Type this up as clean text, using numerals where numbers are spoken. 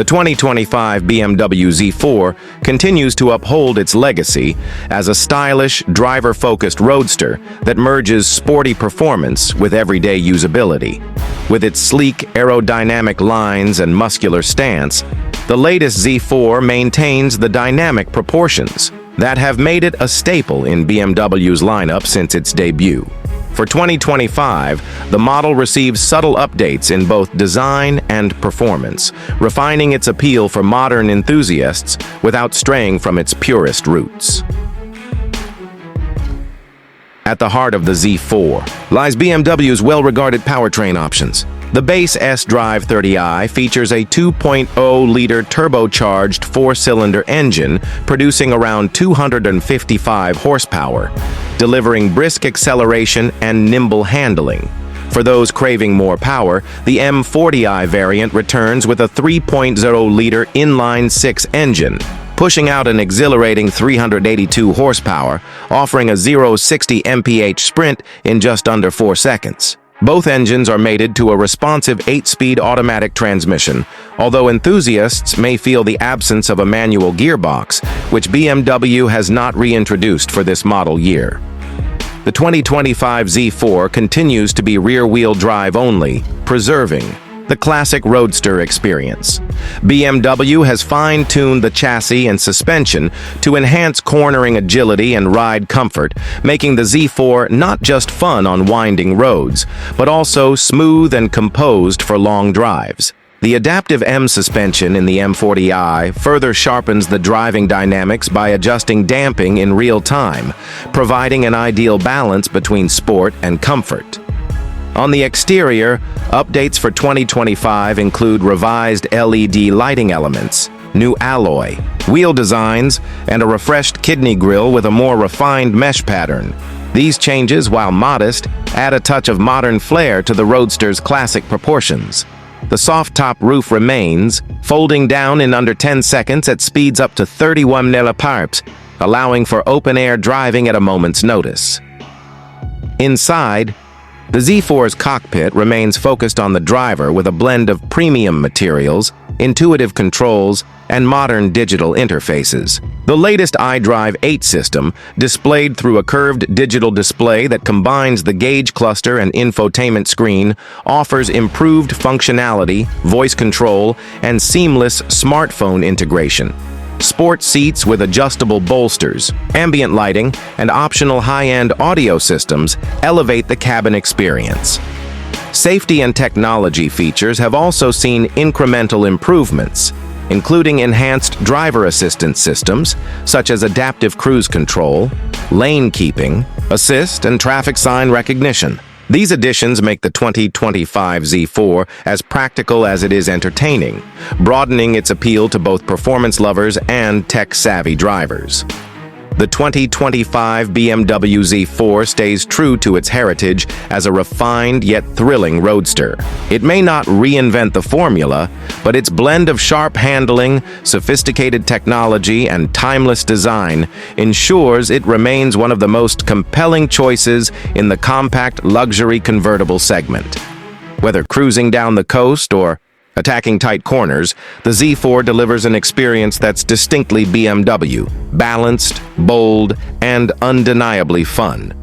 The 2025 BMW Z4 continues to uphold its legacy as a stylish, driver-focused roadster that merges sporty performance with everyday usability. With its sleek, aerodynamic lines and muscular stance, the latest Z4 maintains the dynamic proportions that have made it a staple in BMW's lineup since its debut. For 2025, the model receives subtle updates in both design and performance, refining its appeal for modern enthusiasts without straying from its purest roots. At the heart of the Z4 lies BMW's well-regarded powertrain options. The base S-Drive 30i features a 2.0-liter turbocharged four-cylinder engine producing around 255 horsepower, delivering brisk acceleration and nimble handling. For those craving more power, the M40i variant returns with a 3.0-liter inline-six engine, pushing out an exhilarating 382 horsepower, offering a 0-60 mph sprint in just under 4 seconds. Both engines are mated to a responsive 8-speed automatic transmission, although enthusiasts may feel the absence of a manual gearbox, which BMW has not reintroduced for this model year. The 2025 Z4 continues to be rear-wheel drive only, preserving the classic Roadster experience. BMW has fine-tuned the chassis and suspension to enhance cornering agility and ride comfort, making the Z4 not just fun on winding roads, but also smooth and composed for long drives. The adaptive M suspension in the M40i further sharpens the driving dynamics by adjusting damping in real time, providing an ideal balance between sport and comfort. On the exterior, updates for 2025 include revised LED lighting elements, new alloy, wheel designs, and a refreshed kidney grille with a more refined mesh pattern. These changes, while modest, add a touch of modern flair to the Roadster's classic proportions. The soft-top roof remains, folding down in under 10 seconds at speeds up to 31 mph, allowing for open-air driving at a moment's notice. Inside, the Z4's cockpit remains focused on the driver with a blend of premium materials, intuitive controls, and modern digital interfaces. The latest iDrive 8 system, displayed through a curved digital display that combines the gauge cluster and infotainment screen, offers improved functionality, voice control, and seamless smartphone integration. Sport seats with adjustable bolsters, ambient lighting, and optional high-end audio systems elevate the cabin experience. Safety and technology features have also seen incremental improvements, including enhanced driver assistance systems such as adaptive cruise control, lane keeping, assist, and traffic sign recognition. These additions make the 2025 Z4 as practical as it is entertaining, broadening its appeal to both performance lovers and tech-savvy drivers. The 2025 BMW Z4 stays true to its heritage as a refined yet thrilling roadster. It may not reinvent the formula, but its blend of sharp handling, sophisticated technology, and timeless design ensures it remains one of the most compelling choices in the compact luxury convertible segment. Whether cruising down the coast or attacking tight corners, the Z4 delivers an experience that's distinctly BMW, balanced, bold, and undeniably fun.